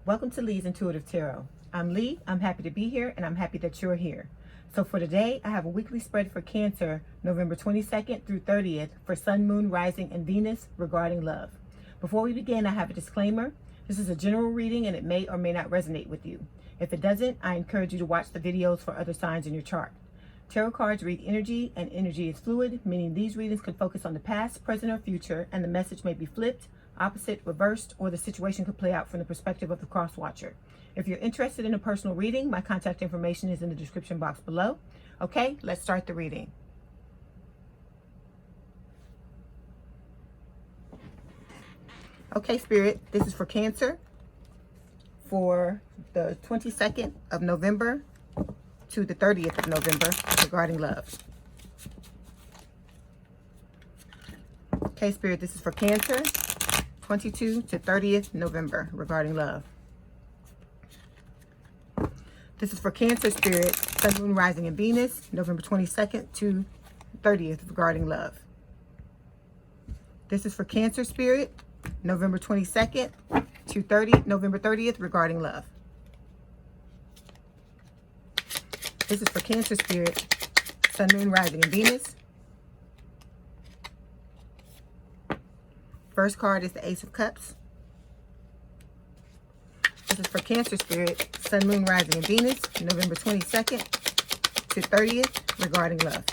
Welcome to Leigh's Intuitive Tarot. I'm Leigh. I'm happy to be here, and I'm happy that you're here. So for today, I have a weekly spread for Cancer, November 22nd through 30th for Sun, Moon, Rising, and Venus regarding love. Before we begin, I have a disclaimer. This is a general reading, and it may or may not resonate with you. If it doesn't, I encourage you to watch the videos for other signs in your chart. Tarot cards read energy, and energy is fluid, meaning these readings can focus on the past, present, or future, and the message may be flipped, opposite, reversed, or the situation could play out from the perspective of the cross-watcher. If you're interested in a personal reading, my contact information is in the description box below. Okay, let's start the reading. Okay, Spirit, this is for Cancer for the 22nd of November to the 30th of November regarding love. Okay, Spirit, this is for Cancer, 22 to 30th November regarding love. This is for Cancer, Spirit, Sun, Moon, Rising, and Venus, November 22nd to 30th regarding love. This is for Cancer, Spirit, November 22nd to November 30th regarding love. This is for Cancer, Spirit, Sun, Moon, Rising, and Venus. First card is the Ace of Cups. This is for Cancer, Spirit, Sun, Moon, Rising, and Venus, November 22nd to 30th regarding love.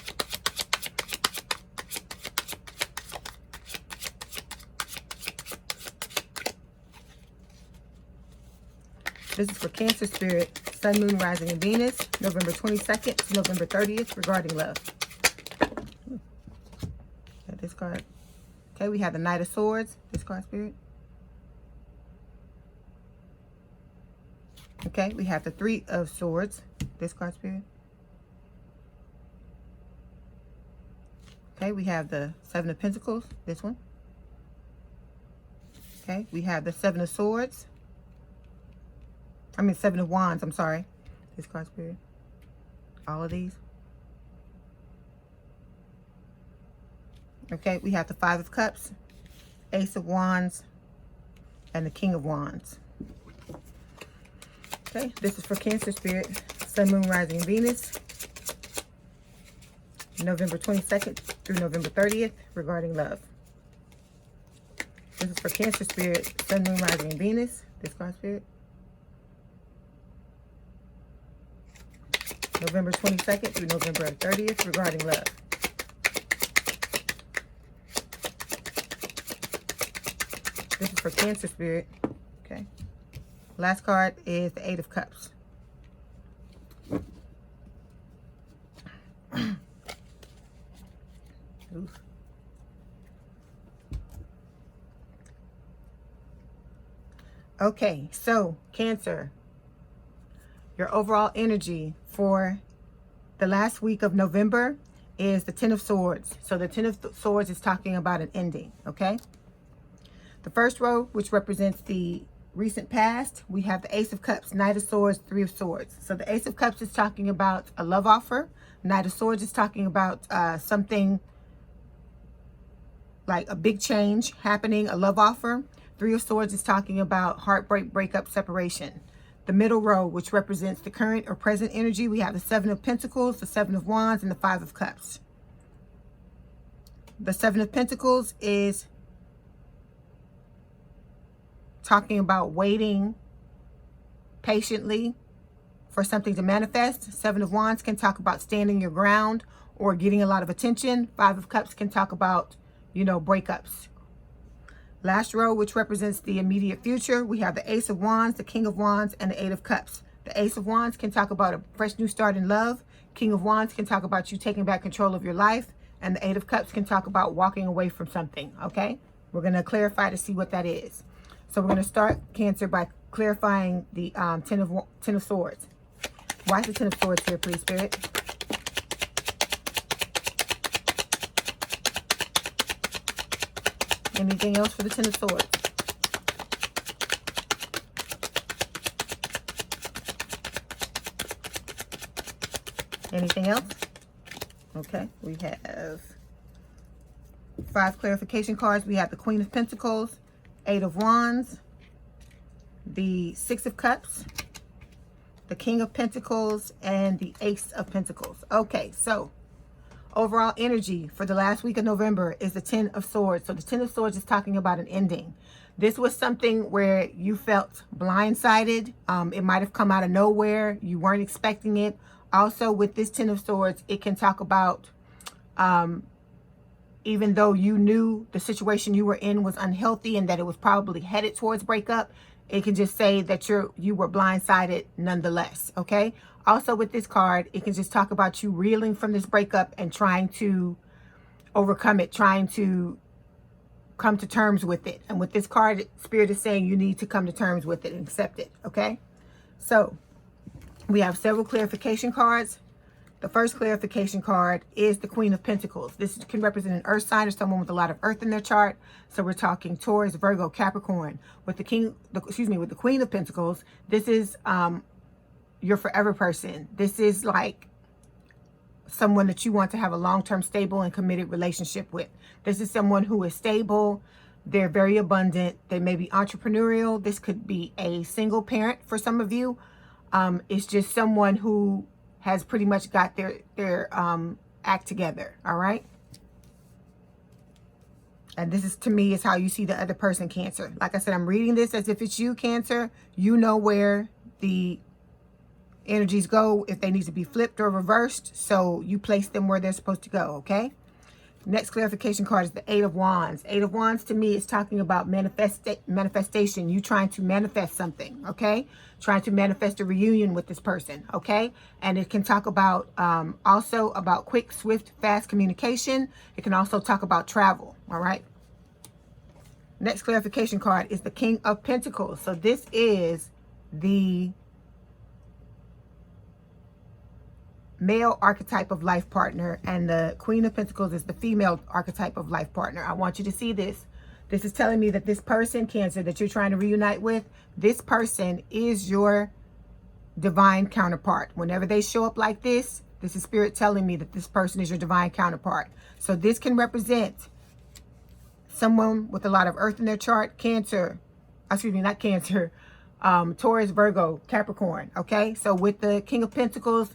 This is for Cancer, Spirit, Sun, Moon, Rising, and Venus, November 22nd to November 30th regarding love. Got this card. Okay, we have the Knight of Swords. This card, Spirit. Okay, we have the Three of Swords. This card, Spirit. Okay, we have the Seven of Pentacles. This one. Okay, we have the Seven of Swords. Seven of Wands, I'm sorry. This card, Spirit. All of these. Okay, we have the Five of Cups, Ace of Wands, and the King of Wands. Okay, this is for Cancer, Spirit, Sun, Moon, Rising, and Venus, November 22nd through November 30th regarding love. This is for Cancer, Spirit, Sun, Moon, Rising, and Venus. This card, Spirit. November 22nd through November 30th regarding love. This is for Cancer, Spirit. Okay. Last card is the Eight of Cups. Oof. Okay, so Cancer, your overall energy for the last week of November is the Ten of Swords. So the Ten of Swords is talking about an ending, okay? The first row, which represents the recent past, we have the Ace of Cups, Knight of Swords, Three of Swords. So the Ace of Cups is talking about a love offer. Knight of Swords is talking about something like a big change happening, a love offer. Three of Swords is talking about heartbreak, breakup, separation. The middle row, which represents the current or present energy, we have the Seven of Pentacles, the Seven of Wands, and the Five of Cups. The Seven of Pentacles is talking about waiting patiently for something to manifest. Seven of Wands can talk about standing your ground or getting a lot of attention. Five of Cups can talk about, breakups. Last row, which represents the immediate future, we have the Ace of Wands, the King of Wands, and the Eight of Cups. The Ace of Wands can talk about a fresh new start in love. King of Wands can talk about you taking back control of your life. And the Eight of Cups can talk about walking away from something, okay? We're going to clarify to see what that is. So we're going to start, Cancer, by clarifying the Ten of Swords. Why is the Ten of Swords here, please, Spirit? Anything else for the Ten of Swords? Anything else? Okay, we have 5 clarification cards. We have the Queen of Pentacles, Eight of Wands, the Six of Cups, the King of Pentacles, and the Ace of Pentacles. Okay, so overall energy for the last week of November is the Ten of Swords. So the Ten of Swords is talking about an ending. This was something where you felt blindsided. It might have come out of nowhere. You weren't expecting it. Also, with this Ten of Swords, it can talk about even though you knew the situation you were in was unhealthy and that it was probably headed towards breakup, it can just say that you were blindsided nonetheless, okay? Also with this card, it can just talk about you reeling from this breakup and trying to overcome it, trying to come to terms with it. And with this card, Spirit is saying you need to come to terms with it and accept it, okay? So we have several clarification cards. The first clarification card is the Queen of Pentacles. This can represent an earth sign or someone with a lot of earth in their chart. So we're talking Taurus, Virgo, Capricorn. With the with the Queen of Pentacles, this is your forever person. This is like someone that you want to have a long-term, stable, and committed relationship with. This is someone who is stable. They're very abundant. They may be entrepreneurial. This could be a single parent for some of you. It's just someone who has pretty much got their act together, all right? And this is, to me, is how you see the other person, Cancer. Like I said, I'm reading this as if it's you, Cancer. You know where the energies go, if they need to be flipped or reversed. So you place them where they're supposed to go, okay? Next clarification card is the Eight of Wands. Eight of Wands, to me, is talking about manifestation. You trying to manifest something, okay? Trying to manifest a reunion with this person, okay? And it can talk about also about quick, swift, fast communication. It can also talk about travel, all right? Next clarification card is the King of Pentacles. So this is the male archetype of life partner, and the Queen of Pentacles is the female archetype of life partner. I want you to see this. This is telling me that this person, Cancer, that you're trying to reunite with, this person is your divine counterpart. Whenever they show up like this is Spirit telling me that this person is your divine counterpart. So this can represent someone with a lot of earth in their chart, Cancer, excuse me, not Cancer, Taurus, Virgo, Capricorn, okay? So with the King of Pentacles,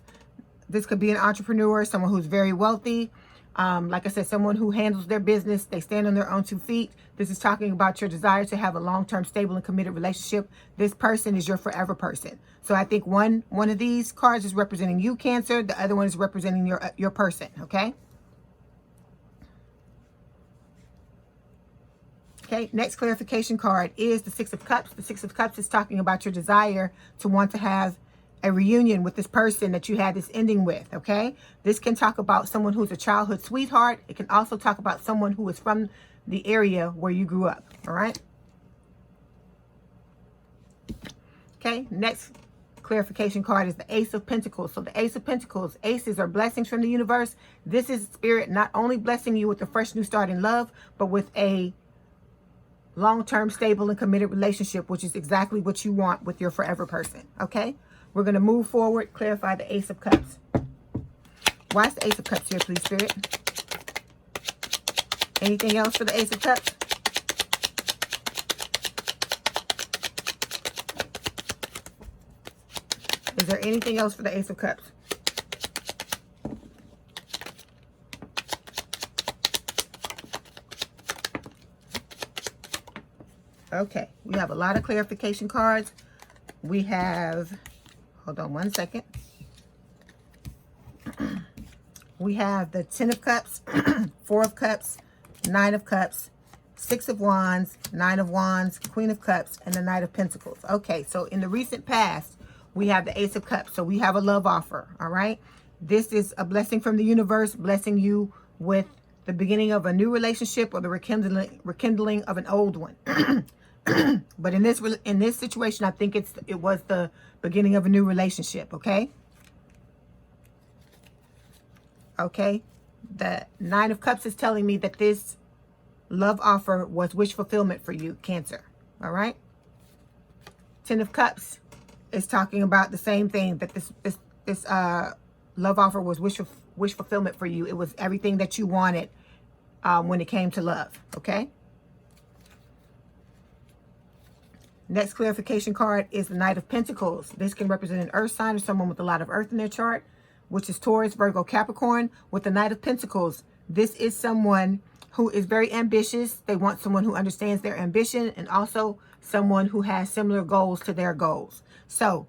this could be an entrepreneur, someone who's very wealthy. Like I said, someone who handles their business. They stand on their own 2 feet. This is talking about your desire to have a long-term, stable, and committed relationship. This person is your forever person. So I think one of these cards is representing you, Cancer. The other one is representing your person, okay? Okay, next clarification card is the Six of Cups. The Six of Cups is talking about your desire to want to have a reunion with this person that you had this ending with, okay? This can talk about someone who's a childhood sweetheart. It can also talk about someone who is from the area where you grew up, all right? Okay, next clarification card is the Ace of Pentacles. So the Ace of Pentacles, aces are blessings from the universe. This is Spirit not only blessing you with a fresh new start in love, but with a long-term, stable, and committed relationship, which is exactly what you want with your forever person, okay? We're going to move forward, clarify the Ace of Cups. Why is the Ace of Cups here, please, Spirit? Anything else for the Ace of Cups? Is there anything else for the Ace of Cups? Okay, we have a lot of clarification cards. We have... Hold on one second. We have the Ten of Cups, Four of Cups, Nine of Cups, Six of Wands, Nine of Wands, Queen of Cups, and the Knight of Pentacles. Okay, so in the recent past, we have the Ace of Cups. So we have a love offer, all right? This is a blessing from the universe, blessing you with the beginning of a new relationship or the rekindling of an old one. But in this situation, I think it was the beginning of a new relationship, okay? Okay. The Nine of Cups is telling me that this love offer was wish fulfillment for you, Cancer. All right. Ten of Cups is talking about the same thing, that this love offer was wish fulfillment for you. It was everything that you wanted when it came to love, okay? Next clarification card is the Knight of Pentacles. This can represent an earth sign or someone with a lot of earth in their chart, which is Taurus, Virgo, Capricorn. With the Knight of Pentacles, this is someone who is very ambitious. They want someone who understands their ambition, and also someone who has similar goals to their goals. So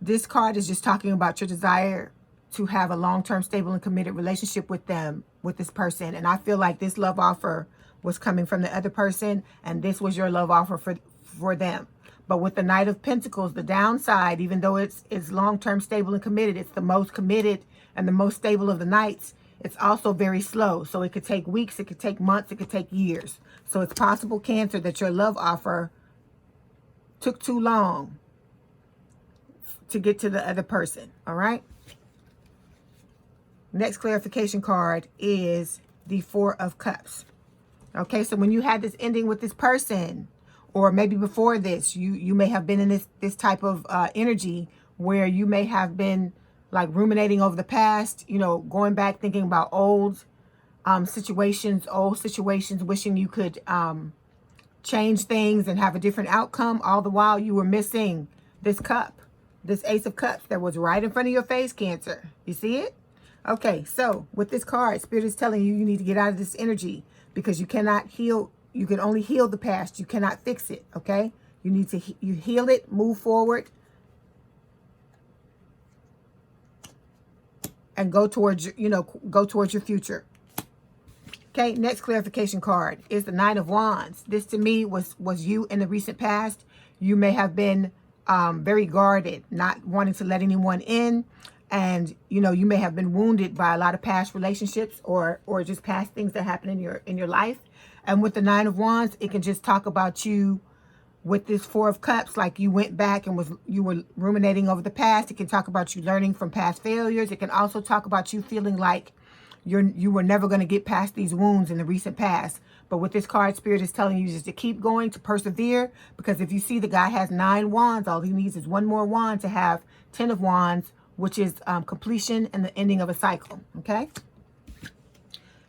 this card is just talking about your desire to have a long-term, stable, and committed relationship with them, with this person. And I feel like this love offer was coming from the other person, and this was your love offer for them. But with the Knight of Pentacles, the downside, even though it's long-term, stable, and committed, it's the most committed and the most stable of the Knights. It's also very slow. So it could take weeks, it could take months, it could take years. So it's possible, Cancer, that your love offer took too long to get to the other person. All right. Next clarification card is the Four of Cups. Okay, so when you had this ending with this person, or maybe before this, you may have been in this type of energy where you may have been like ruminating over the past, you know, going back, thinking about old situations, wishing you could change things and have a different outcome. All the while you were missing this cup, this Ace of Cups that was right in front of your face, Cancer. You see it? Okay, so with this card, Spirit is telling you need to get out of this energy, because you cannot heal. You can only heal the past. You cannot fix it, okay? You need to you heal it, move forward, and go towards, go towards your future. Okay, next clarification card is the Nine of Wands. This to me was you in the recent past. You may have been very guarded, not wanting to let anyone in. And, you may have been wounded by a lot of past relationships or just past things that happen in your life. And with the Nine of Wands, it can just talk about you with this Four of Cups, like you went back and you were ruminating over the past. It can talk about you learning from past failures. It can also talk about you feeling like you were never going to get past these wounds in the recent past. But with this card, Spirit is telling you just to keep going, to persevere, because if you see the guy has 9 wands, all he needs is 1 more wand to have 10 of wands, which is completion and the ending of a cycle, okay?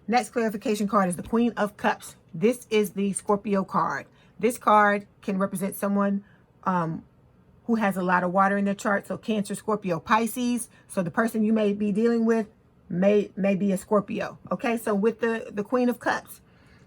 Next clarification card is the Queen of Cups. This is the Scorpio card. This card can represent someone who has a lot of water in their chart, so Cancer, Scorpio, Pisces. So the person you may be dealing with may be a Scorpio, okay? So with the Queen of Cups,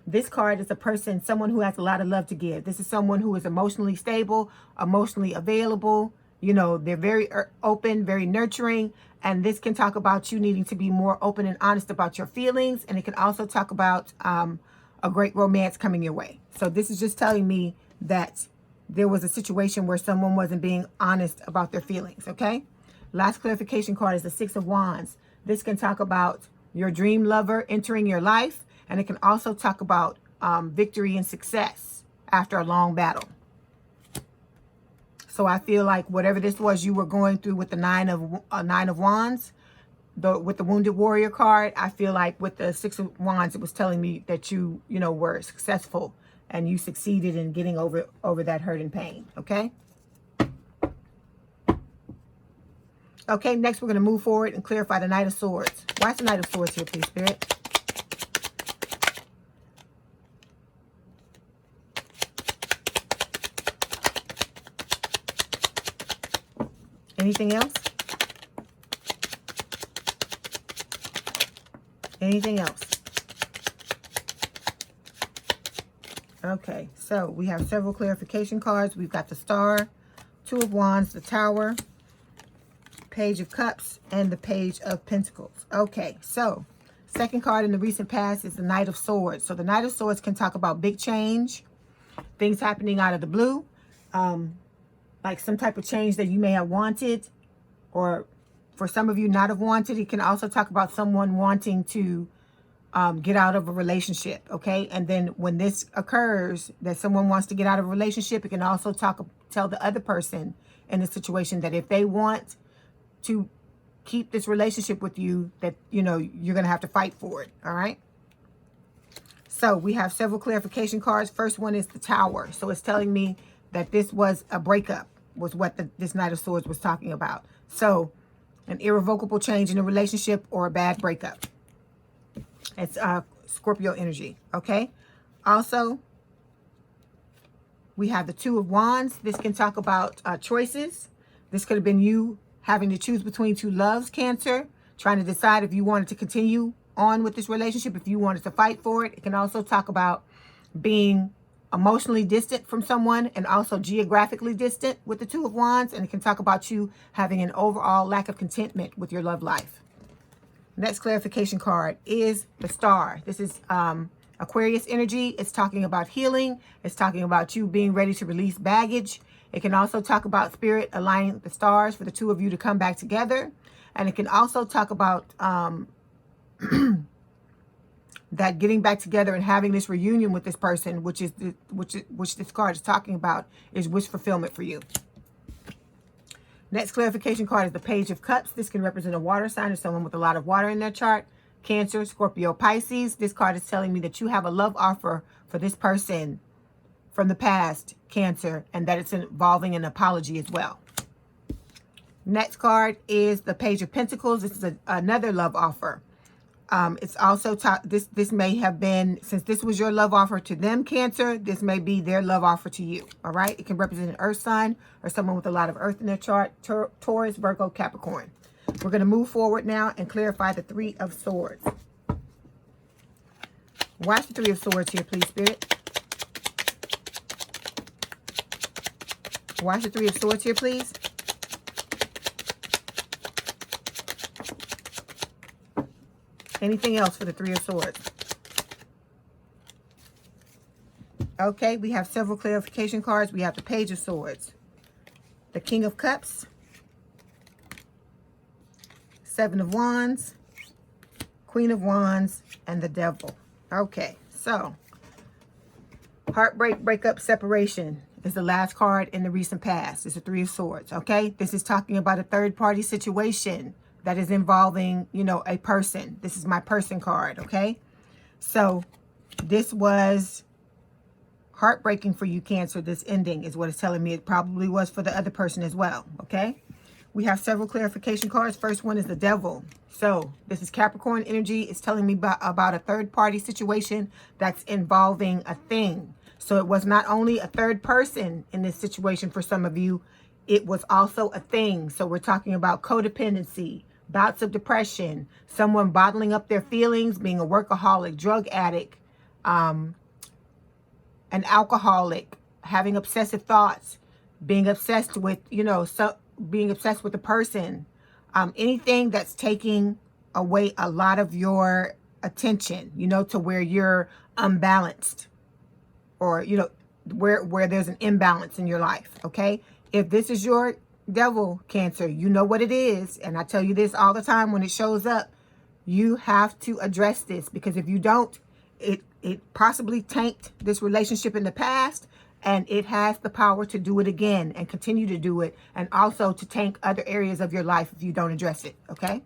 this card is a person, someone who has a lot of love to give. This is someone who is emotionally stable, emotionally available. They're very open, very nurturing. And this can talk about you needing to be more open and honest about your feelings. And it can also talk about a great romance coming your way. So this is just telling me that there was a situation where someone wasn't being honest about their feelings, okay? Last clarification card is the Six of Wands. This can talk about your dream lover entering your life. And it can also talk about victory and success after a long battle. So I feel like whatever this was you were going through with the Nine of Wands, with the Wounded Warrior card, I feel like with the Six of Wands, it was telling me that you were successful and you succeeded in getting over that hurt and pain, okay? Okay, next we're going to move forward and clarify the Knight of Swords. Why is the Knight of Swords here, please, Spirit? Anything else? Anything else? Okay, so we have several clarification cards. We've got the Star, Two of Wands, the Tower, Page of Cups, and the Page of Pentacles. Okay, so second card in the recent past is the Knight of Swords. So the Knight of Swords can talk about big change, things happening out of the blue, like some type of change that you may have wanted, or for some of you not have wanted. It can also talk about someone wanting to get out of a relationship, okay? And then when this occurs, that someone wants to get out of a relationship, it can also tell the other person in the situation that if they want to keep this relationship with you, that, you're going to have to fight for it, all right? So we have several clarification cards. First one is the Tower. So it's telling me that this was a breakup, was what this Knight of Swords was talking about. So an irrevocable change in a relationship or a bad breakup. It's Scorpio energy, okay? Also, We have the Two of Wands. This can talk about choices. This could have been you having to choose between two loves, Cancer, trying to decide if you wanted to continue on with this relationship, if you wanted to fight for it. It can also talk about being emotionally distant from someone and also geographically distant with the Two of Wands. And it can talk about you having an overall lack of contentment with your love life. Next clarification card is the Star. This is Aquarius energy. It's talking about healing. It's talking about you being ready to release baggage. It can also talk about spirit aligning the stars for the two of you to come back together. And it can also talk about that getting back together and having this reunion with this person, which this card is talking about, is wish fulfillment for you. Next clarification card is the Page of Cups. This can represent a water sign or someone with a lot of water in their chart. Cancer, Scorpio, Pisces. This card is telling me that you have a love offer for this person from the past, Cancer, and that it's involving an apology as well. Next card is the Page of Pentacles. This is another love offer. It's also this may have been, since this was your love offer to them, Cancer, this may be their love offer to you. All right. It can represent an earth sign or someone with a lot of earth in their chart. Taurus, Virgo, Capricorn. We're going to move forward now and clarify the Three of Swords. Watch the Three of Swords here, please, Spirit. Watch the Three of Swords here, please. Anything else for the Three of Swords? Okay, we have several clarification cards. We have the Page of Swords, the King of Cups, Seven of Wands, Queen of Wands, and the Devil. Okay, so heartbreak, breakup, separation is the last card in the recent past. It's the Three of Swords, okay? This is talking about a third-party situation that is involving, you know, a person. This is my person card, okay? So this was heartbreaking for you, Cancer. This ending is what it's telling me. It probably was for the other person as well, okay? We have several clarification cards. First one is the Devil. So this is Capricorn energy. It's telling me about a third-party situation that's involving a thing. So it was not only a third person in this situation for some of you, it was also a thing. So we're talking about codependency, bouts of depression, someone bottling up their feelings, being a workaholic, drug addict, an alcoholic, having obsessive thoughts, being obsessed with, you know, being obsessed with a person, anything that's taking away a lot of your attention, you know, to where you're unbalanced, or, you know, where there's an imbalance in your life, okay? If this is your Devil, Cancer, you know what it is. And I tell you this all the time when it shows up. You have to address this, because if you don't, it possibly tanked this relationship in the past, and it has the power to do it again and continue to do it, and also to tank other areas of your life if you don't address it, okay?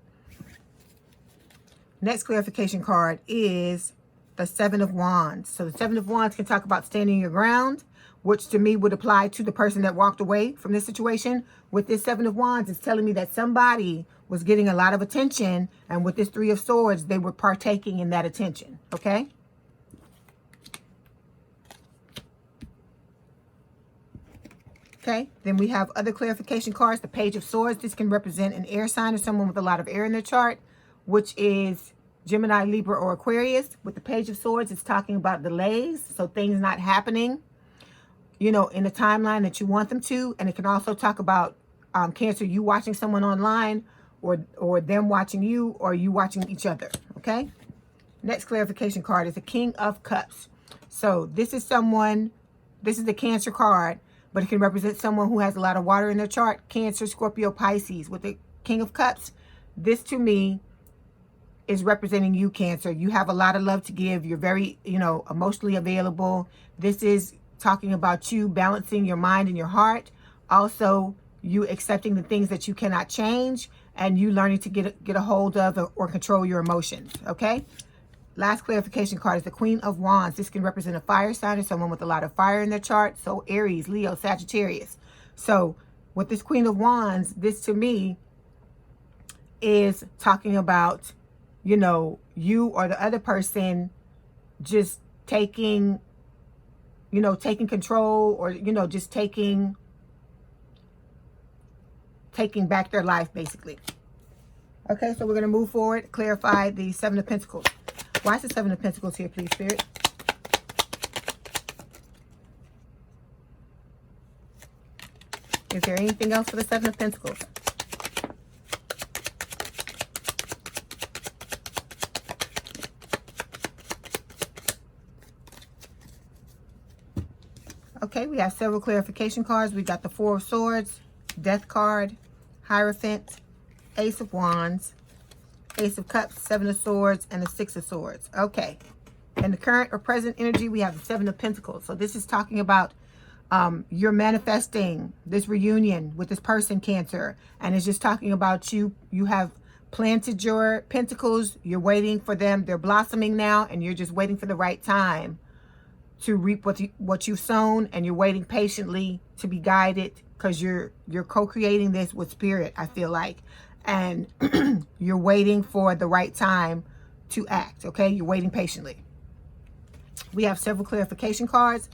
Next clarification card is the Seven of Wands. So the Seven of Wands can talk about standing your ground, which to me would apply to the person that walked away from this situation. With this Seven of Wands, it's telling me that somebody was getting a lot of attention, and with this Three of Swords, they were partaking in that attention, okay? Okay, then we have other clarification cards. The Page of Swords. This can represent an air sign or someone with a lot of air in their chart, which is Gemini, Libra, or Aquarius. With the Page of Swords, it's talking about delays, so things not happening, you know, in the timeline that you want them to. And it can also talk about Cancer, you watching someone online, or them watching you, or you watching each other, okay? Next clarification card is the King of Cups. So this is someone, this is the Cancer card, but it can represent someone who has a lot of water in their chart. Cancer, Scorpio, Pisces. With the King of Cups, this to me is representing you, Cancer. You have a lot of love to give. You're very, you know, emotionally available. This is talking about you balancing your mind and your heart. Also, you accepting the things that you cannot change, and you learning to get a hold of or control your emotions, okay? Last clarification card is the Queen of Wands. This can represent a fire sign or someone with a lot of fire in their chart. So Aries, Leo, Sagittarius. So with this Queen of Wands, this to me is talking about, you know, you or the other person just taking, you know, taking control, or, you know, just taking back their life, basically. Okay, so we're going to move forward, clarify the Seven of Pentacles. Why is the Seven of Pentacles here, please, Spirit? Is there anything else for the Seven of Pentacles? Okay, we have several clarification cards. We got the Four of Swords, Death card, Hierophant, Ace of Wands, Ace of Cups, Seven of Swords, and the Six of Swords. Okay. In the current or present energy, we have the Seven of Pentacles. So this is talking about you're manifesting this reunion with this person, Cancer. And it's just talking about you have planted your pentacles. You're waiting for them. They're blossoming now, and you're just waiting for the right time to reap what you've sown, and you're waiting patiently to be guided, because you're co-creating this with Spirit, I feel like. And you're waiting for the right time to act, okay? You're waiting patiently. We have several clarification cards.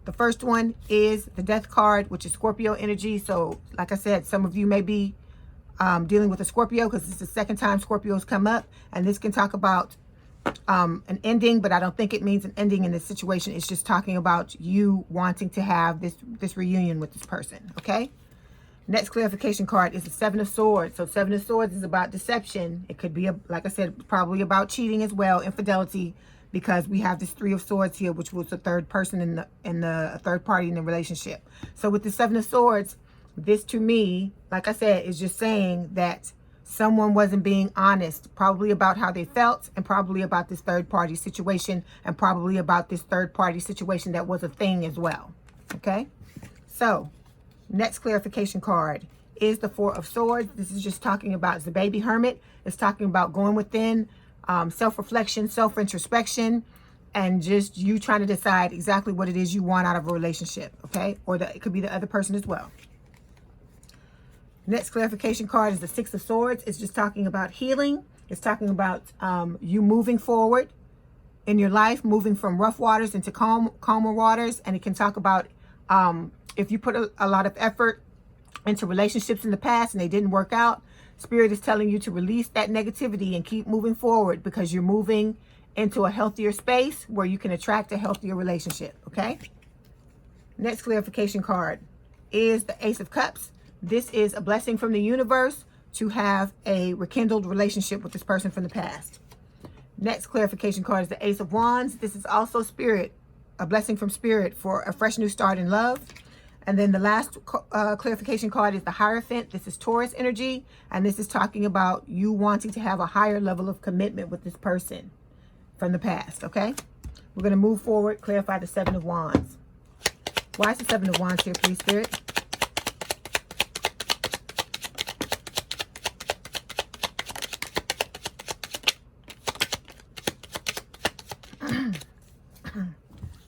The first one is the Death card, which is Scorpio energy. So, like I said, some of you may be dealing with a Scorpio, because it's the second time Scorpio's come up. And this can talk about an ending, but I don't think it means an ending in this situation. It's just talking about you wanting to have this reunion with this person, okay? Next clarification card is the Seven of Swords. So Seven of Swords is about deception. It could be, like I said, probably about cheating as well, infidelity, because we have this Three of Swords here, which was the third person in the third party in the relationship. So with the Seven of Swords, this to me, like I said, is just saying that someone wasn't being honest, probably about how they felt, and probably about this third party situation, and probably about this third party situation that was a thing as well. Okay, so next clarification card is the Four of Swords. This is just talking about the baby hermit. It's talking about going within, self-reflection, self-introspection, and just you trying to decide exactly what it is you want out of a relationship, okay? Or it could be the other person as well. Next clarification card is the Six of Swords. It's just talking about healing. It's talking about you moving forward in your life, moving from rough waters into calmer waters. And it can talk about if you put a lot of effort into relationships in the past and they didn't work out, Spirit is telling you to release that negativity and keep moving forward, because you're moving into a healthier space where you can attract a healthier relationship, okay? Next clarification card is the Ace of Cups. This is a blessing from the universe to have a rekindled relationship with this person from the past. Next clarification card is the Ace of Wands. This is also Spirit, a blessing from Spirit for a fresh new start in love. And then the last clarification card is the Hierophant. This is Taurus energy, and this is talking about you wanting to have a higher level of commitment with this person from the past, okay? We're going to move forward, clarify the Seven of Wands. Why is the Seven of Wands here, please, Spirit?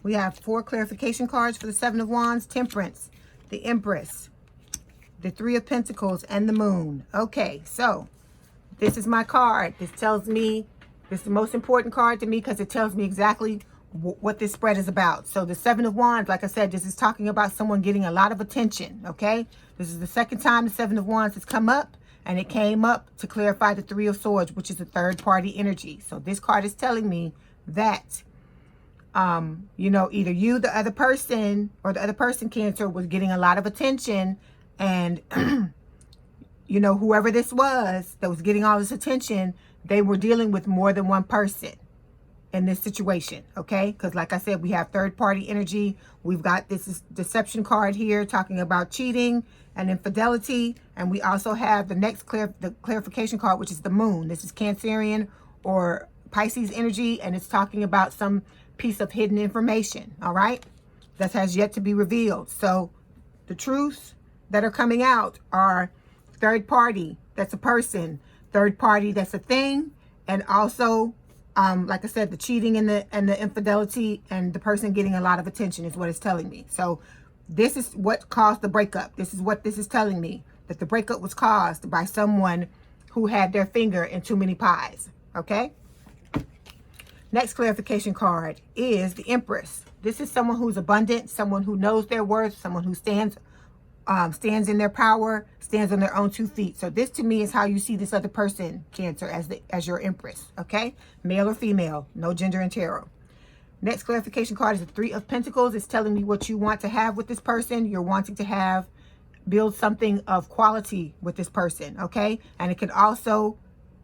We have four clarification cards for the Seven of Wands: Temperance, the Empress, the Three of Pentacles, and the Moon. Okay, so this is my card. This tells me, this is the most important card to me, because it tells me exactly what this spread is about. So the Seven of Wands, like I said, this is talking about someone getting a lot of attention, okay? This is the second time the Seven of Wands has come up, and it came up to clarify the Three of Swords, which is the third party energy. So this card is telling me that you know, either you, the other person, or the other person, Cancer, was getting a lot of attention, and you know, whoever this was that was getting all this attention, they were dealing with more than one person in this situation, okay? Because like I said, we have third party energy. We've got this deception card here talking about cheating and infidelity, and we also have the next clarification card, which is the Moon. This is Cancerian or Pisces energy, and it's talking about some piece of hidden information, all right, that has yet to be revealed. So the truths that are coming out are third party, that's a person, third party, that's a thing, and also like I said, the cheating and the infidelity and the person getting a lot of attention is what it's telling me. So this is what caused the breakup. This is what this is telling me, that the breakup was caused by someone who had their finger in too many pies, okay? Next clarification card is the Empress. This is someone who's abundant, someone who knows their worth, someone who stands in their power, stands on their own 2 feet. So this to me is how you see this other person, Cancer, as your Empress, okay? Male or female, no gender in tarot. Next clarification card is the 3 of Pentacles. It's telling me what you want to have with this person. You're wanting to build something of quality with this person, okay? And it can also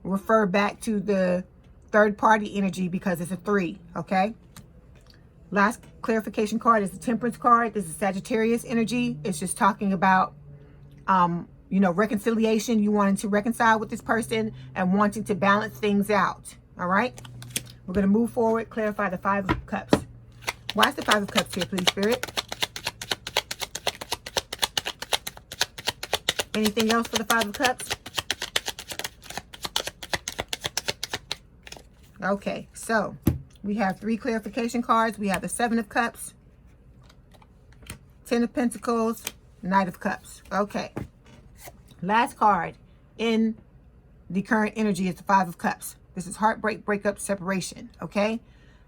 refer back to the third party energy because it's a 3, okay? Last clarification card is the Temperance card. This is Sagittarius energy. It's just talking about, you know, reconciliation. You wanting to reconcile with this person and wanting to balance things out. All right. We're going to move forward. Clarify the 5 of Cups. Why is the 5 of Cups here, please, Spirit? Anything else for the 5 of Cups? Okay, so we have 3 clarification cards. We have the 7 of Cups, 10 of Pentacles, Knight of Cups. Okay. Last card in the current energy is the 5 of Cups. This is heartbreak, breakup, separation. Okay.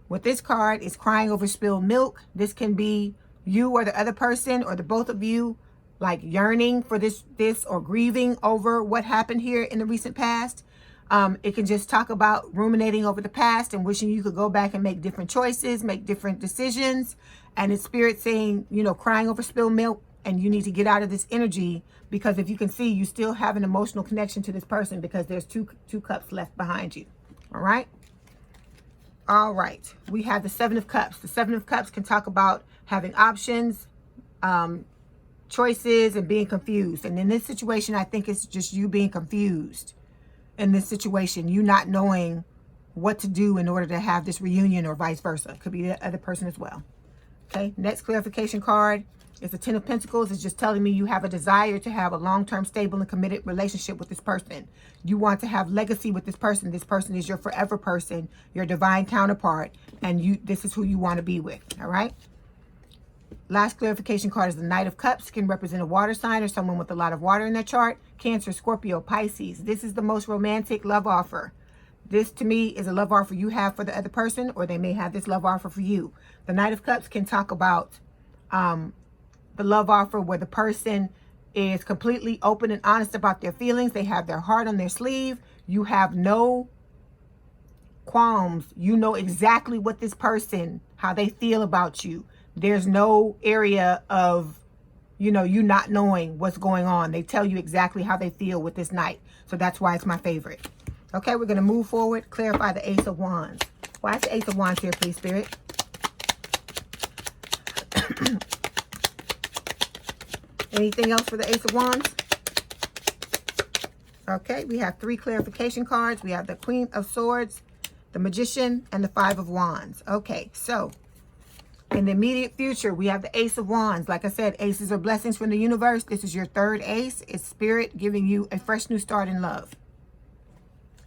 With this card is crying over spilled milk. This can be you or the other person or the both of you like yearning for this or grieving over what happened here in the recent past. It can just talk about ruminating over the past and wishing you could go back and make different choices, make different decisions. And it's Spirit saying, you know, crying over spilled milk, and you need to get out of this energy because if you can see, you still have an emotional connection to this person because there's two cups left behind you. All right. All right. We have the 7 of Cups. The 7 of Cups can talk about having options, choices, and being confused. And in this situation, I think it's just you being confused. In this situation, you not knowing what to do in order to have this reunion or vice versa. Could be the other person as well. Okay, next clarification card is the 10 of Pentacles. It's just telling me you have a desire to have a long-term, stable, and committed relationship with this person. You want to have legacy with this person. This person is your forever person, your divine counterpart, and this is who you want to be with, all right? Last clarification card is the Knight of Cups. Can represent a water sign or someone with a lot of water in their chart. Cancer, Scorpio, Pisces. This is the most romantic love offer. This, to me, is a love offer you have for the other person, or they may have this love offer for you. The Knight of Cups can talk about the love offer where the person is completely open and honest about their feelings. They have their heart on their sleeve. You have no qualms. You know exactly what this person, how they feel about you. There's no area of, you know, you not knowing what's going on. They tell you exactly how they feel with this Knight. So that's why it's my favorite. Okay, we're going to move forward. Clarify the Ace of Wands. Why is the Ace of Wands here, please, Spirit? Anything else for the Ace of Wands? Okay, we have 3 clarification cards. We have the Queen of Swords, the Magician, and the 5 of Wands. Okay, so in the immediate future, we have the Ace of Wands. Like I said, aces are blessings from the universe. This is your 3rd ace. It's Spirit giving you a fresh new start in love.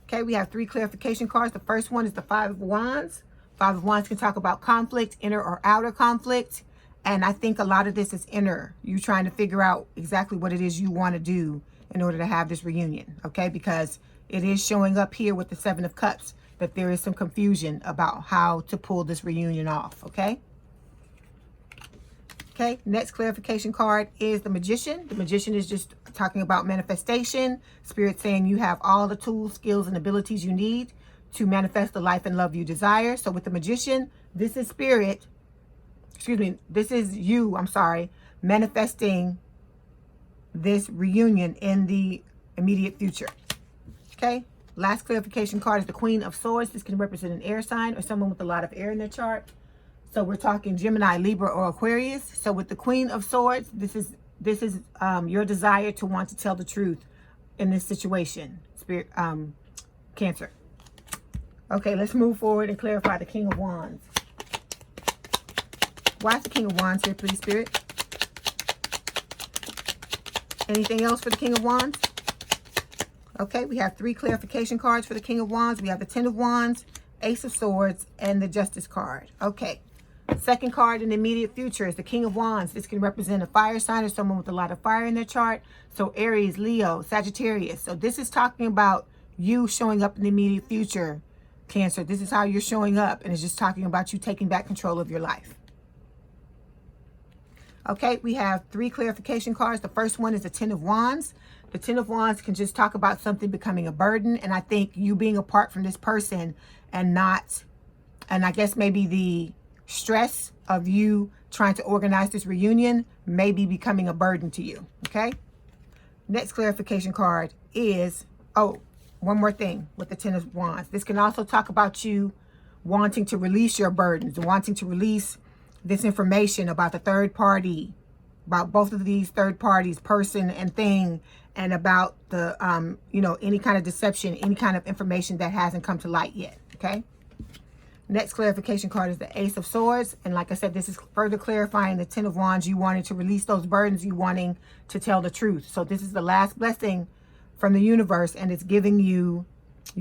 Okay, we have 3 clarification cards. The first one is the 5 of Wands. 5 of Wands can talk about conflict, inner or outer conflict. And I think a lot of this is inner. You trying to figure out exactly what it is you want to do in order to have this reunion. Okay, because it is showing up here with the 7 of Cups that there is some confusion about how to pull this reunion off. Okay. Okay, next clarification card is the Magician. The Magician is just talking about manifestation. Spirit saying you have all the tools, skills, and abilities you need to manifest the life and love you desire. So with the Magician, this is Spirit, this is you, manifesting this reunion in the immediate future. Okay, last clarification card is the Queen of Swords. This can represent an air sign or someone with a lot of air in their chart. So we're talking Gemini, Libra, or Aquarius. So with the Queen of Swords, this is your desire to want to tell the truth in this situation, Spirit, Cancer. Okay, let's move forward and clarify the King of Wands. Why is the King of Wands here, please, Spirit? Anything else for the King of Wands? Okay, we have 3 clarification cards for the King of Wands. We have the 10 of Wands, Ace of Swords, and the Justice card. Okay. Second card in the immediate future is the King of Wands. This can represent a fire sign or someone with a lot of fire in their chart. So Aries, Leo, Sagittarius. So this is talking about you showing up in the immediate future, Cancer. This is how you're showing up. And it's just talking about you taking back control of your life. Okay, we have 3 clarification cards. The first one is the Ten of Wands. The Ten of Wands can just talk about something becoming a burden. And I think you being apart from this person and I guess maybe the stress of you trying to organize this reunion may be becoming a burden to you. Okay. Next clarification card is, one more thing with the Ten of Wands. This can also talk about you wanting to release your burdens, wanting to release this information about the third party, about both of these third parties, person and thing, and about the, any kind of deception, any kind of information that hasn't come to light yet. Okay. Next clarification card is the Ace of Swords. And like I said, this is further clarifying the Ten of Wands, you wanting to release those burdens, you wanting to tell the truth. So this is the last blessing from the universe, and it's giving you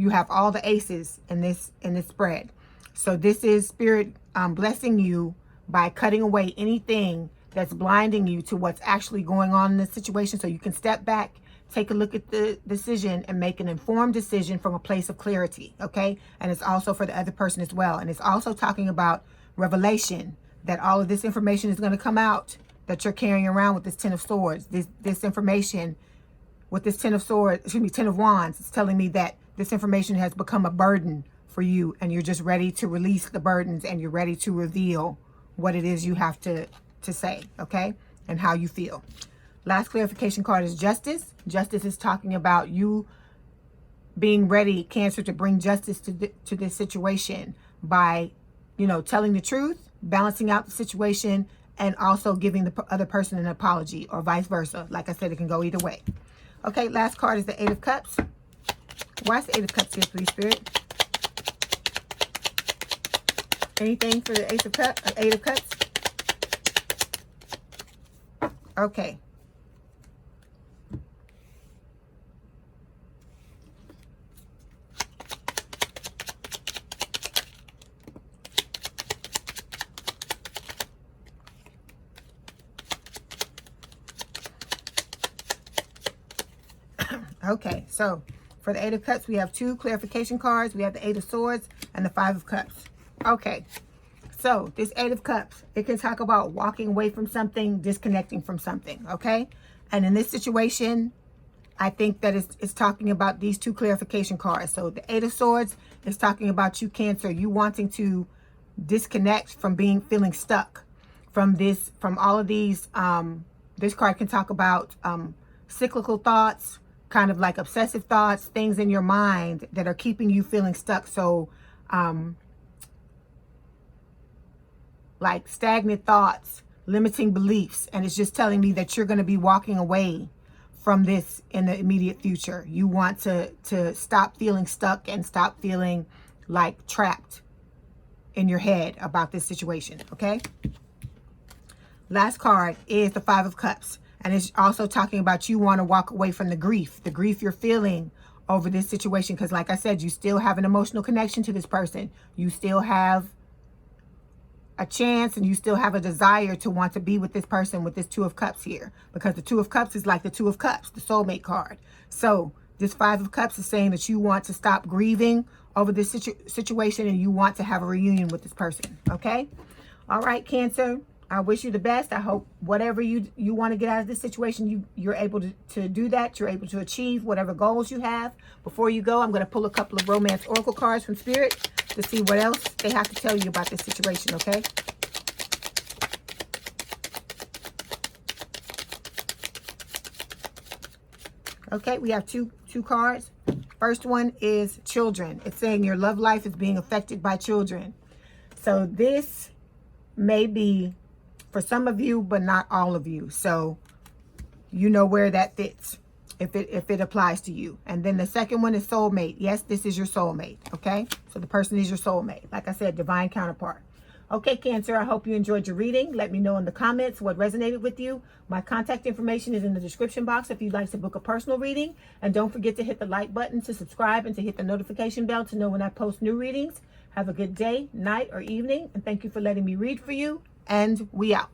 have all the aces in this spread. So this is Spirit blessing you by cutting away anything that's blinding you to what's actually going on in this situation, so you can step back, take a look at the decision, and make an informed decision from a place of clarity. Okay. And it's also for the other person as well. And it's also talking about revelation, that all of this information is going to come out that you're carrying around with this Ten of Swords. This information with this Ten of Wands, it's telling me that this information has become a burden for you, and you're just ready to release the burdens, and you're ready to reveal what it is you have to say. Okay. And how you feel. Last clarification card is Justice. Justice is talking about you being ready, Cancer, to bring justice to this situation by, telling the truth, balancing out the situation, and also giving the other person an apology, or vice versa. Like I said, it can go either way. Okay, last card is the Eight of Cups. Why is the Eight of Cups here, please, Spirit? Anything for the Eight of Cups? Okay. Okay, so for the Eight of Cups, we have 2 clarification cards. We have the Eight of Swords and the Five of Cups. Okay, so this Eight of Cups, it can talk about walking away from something, disconnecting from something, okay? And in this situation, I think that it's talking about these 2 clarification cards. So the Eight of Swords is talking about you, Cancer, you wanting to disconnect from feeling stuck from all of these. This card can talk about cyclical thoughts, kind of like obsessive thoughts, things in your mind that are keeping you feeling stuck. So like stagnant thoughts, limiting beliefs. And it's just telling me that you're going to be walking away from this in the immediate future. You want to stop feeling stuck and stop feeling like trapped in your head about this situation. Okay. Last card is the Five of Cups. And it's also talking about you want to walk away from the grief you're feeling over this situation. Because like I said, you still have an emotional connection to this person. You still have a chance, and you still have a desire to want to be with this person with this Two of Cups here. Because the Two of Cups is like the Two of Cups, the soulmate card. So this Five of Cups is saying that you want to stop grieving over this situation, and you want to have a reunion with this person. Okay? All right, Cancer. I wish you the best. I hope whatever you want to get out of this situation, you're able to do that. You're able to achieve whatever goals you have. Before you go, I'm going to pull a couple of romance oracle cards from Spirit to see what else they have to tell you about this situation, okay? Okay, we have two cards. First one is children. It's saying your love life is being affected by children. So this may be for some of you, but not all of you. So you know where that fits if it applies to you. And then the second one is soulmate. Yes, this is your soulmate. Okay, so the person is your soulmate. Like I said, divine counterpart. Okay, Cancer, I hope you enjoyed your reading. Let me know in the comments what resonated with you. My contact information is in the description box if you'd like to book a personal reading. And don't forget to hit the like button to subscribe and to hit the notification bell to know when I post new readings. Have a good day, night, or evening. And thank you for letting me read for you. And we out.